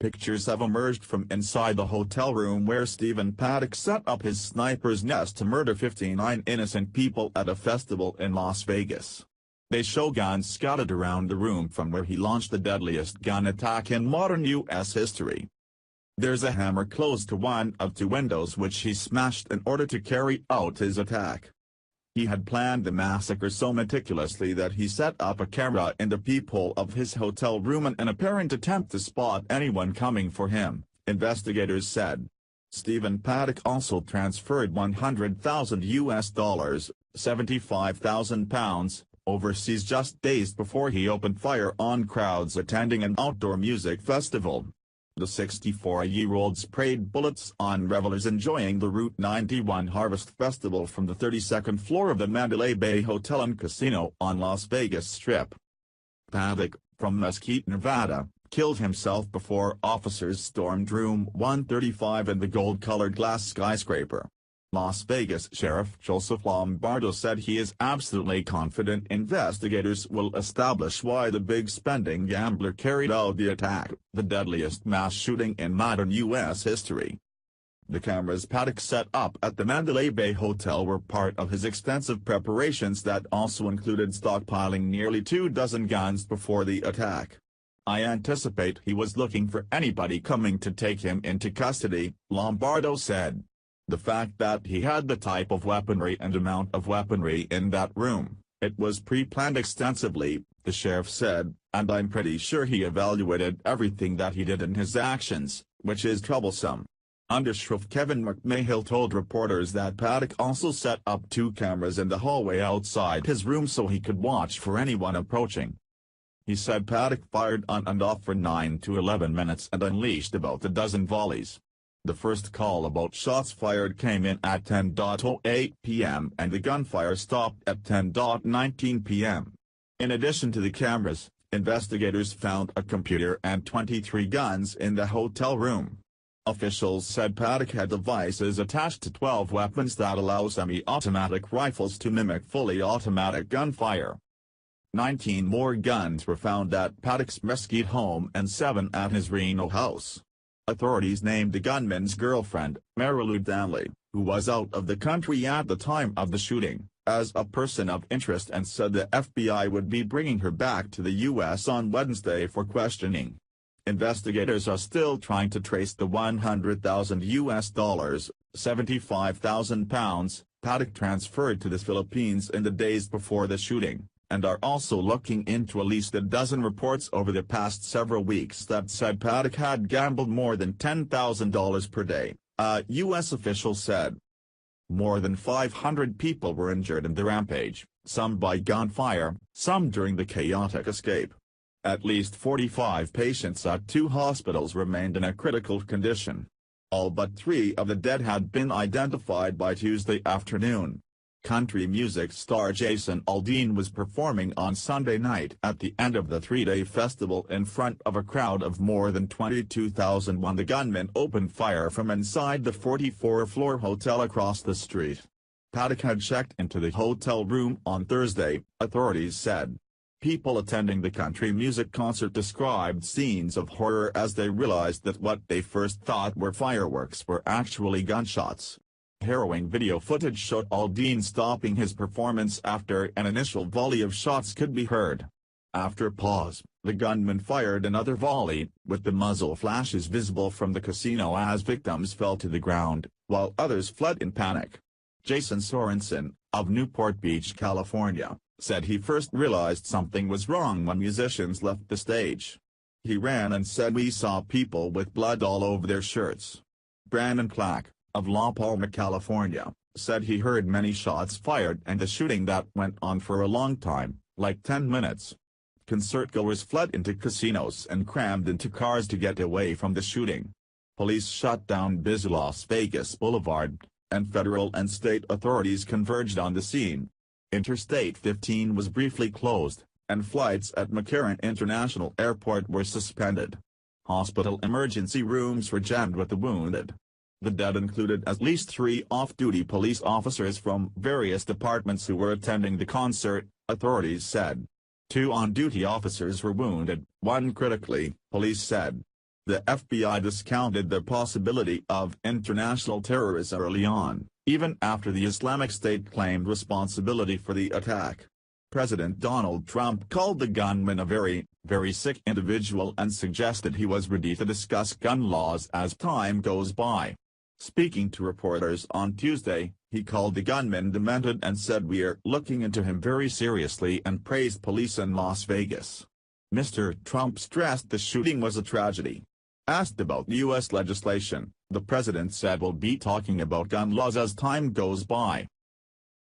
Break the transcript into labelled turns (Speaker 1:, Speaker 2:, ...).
Speaker 1: Pictures have emerged from inside the hotel room where Stephen Paddock set up his sniper's nest to murder 59 innocent people at a festival in Las Vegas. They show guns scattered around the room from where he launched the deadliest gun attack in modern U.S. history. There's a hammer close to one of two windows which he smashed in order to carry out his attack. He had planned the massacre so meticulously that he set up a camera in the peephole of his hotel room in an apparent attempt to spot anyone coming for him, investigators said. Stephen Paddock also transferred $100,000, £75,000, overseas just days before he opened fire on crowds attending an outdoor music festival. The 64-year-old sprayed bullets on revelers enjoying the Route 91 Harvest Festival from the 32nd floor of the Mandalay Bay Hotel and Casino on Las Vegas Strip. Paddock, from Mesquite, Nevada, killed himself before officers stormed Room 135 in the gold-colored glass skyscraper. Las Vegas Sheriff Joseph Lombardo said he is absolutely confident investigators will establish why the big-spending gambler carried out the attack, the deadliest mass shooting in modern U.S. history. The cameras Paddock set up at the Mandalay Bay Hotel were part of his extensive preparations that also included stockpiling nearly 24 guns before the attack. "I anticipate he was looking for anybody coming to take him into custody," Lombardo said. The fact that he had the type of weaponry and amount of weaponry in that room, it was pre-planned extensively, the sheriff said, and I'm pretty sure he evaluated everything that he did in his actions, which is troublesome. Undersheriff Kevin McMahill told reporters that Paddock also set up 2 cameras in the hallway outside his room so he could watch for anyone approaching. He said Paddock fired on and off for 9 to 11 minutes and unleashed about a dozen volleys. The first call about shots fired came in at 10:08 p.m. and the gunfire stopped at 10:19 p.m. In addition to the cameras, investigators found a computer and 23 guns in the hotel room. Officials said Paddock had devices attached to 12 weapons that allow semi-automatic rifles to mimic fully automatic gunfire. 19 more guns were found at Paddock's Mesquite home and 7 at his Reno house. Authorities named the gunman's girlfriend, Marilu Danley, who was out of the country at the time of the shooting, as a person of interest and said the FBI would be bringing her back to the U.S. on Wednesday for questioning. Investigators are still trying to trace the $100,000, £75,000, Paddock transferred to the Philippines in the days before the shooting, and are also looking into at least a dozen reports over the past several weeks that said Paddock had gambled more than $10,000 per day, a U.S. official said. More than 500 people were injured in the rampage, some by gunfire, some during the chaotic escape. At least 45 patients at 2 hospitals remained in a critical condition. All but 3 of the dead had been identified by Tuesday afternoon. Country music star Jason Aldean was performing on Sunday night at the end of the 3-day festival in front of a crowd of more than 22,000 when the gunman opened fire from inside the 44-floor hotel across the street. Paddock had checked into the hotel room on Thursday, authorities said. People attending the country music concert described scenes of horror as they realized that what they first thought were fireworks were actually gunshots. Harrowing video footage showed Aldean stopping his performance after an initial volley of shots could be heard. After a pause, the gunman fired another volley, with the muzzle flashes visible from the casino as victims fell to the ground, while others fled in panic. Jason Sorensen, of Newport Beach, California, said he first realized something was wrong when musicians left the stage. He ran and said we saw people with blood all over their shirts. Brandon Clack, of La Palma, California, said he heard many shots fired and the shooting that went on for a long time, like 10 minutes. Concertgoers fled into casinos and crammed into cars to get away from the shooting. Police shut down busy Las Vegas Boulevard, and federal and state authorities converged on the scene. Interstate 15 was briefly closed, and flights at McCain International Airport were suspended. Hospital emergency rooms were jammed with the wounded. The dead included at least 3 off-duty police officers from various departments who were attending the concert, authorities said. 2 on-duty officers were wounded, 1 critically, police said. The FBI discounted the possibility of international terrorism early on, even after the Islamic State claimed responsibility for the attack. President Donald Trump called the gunman a very, very sick individual and suggested he was ready to discuss gun laws as time goes by. Speaking to reporters on Tuesday, he called the gunman demented and said we're looking into him very seriously and praised police in Las Vegas. Mr. Trump stressed the shooting was a tragedy. Asked about U.S. legislation, the president said we'll be talking about gun laws as time goes by.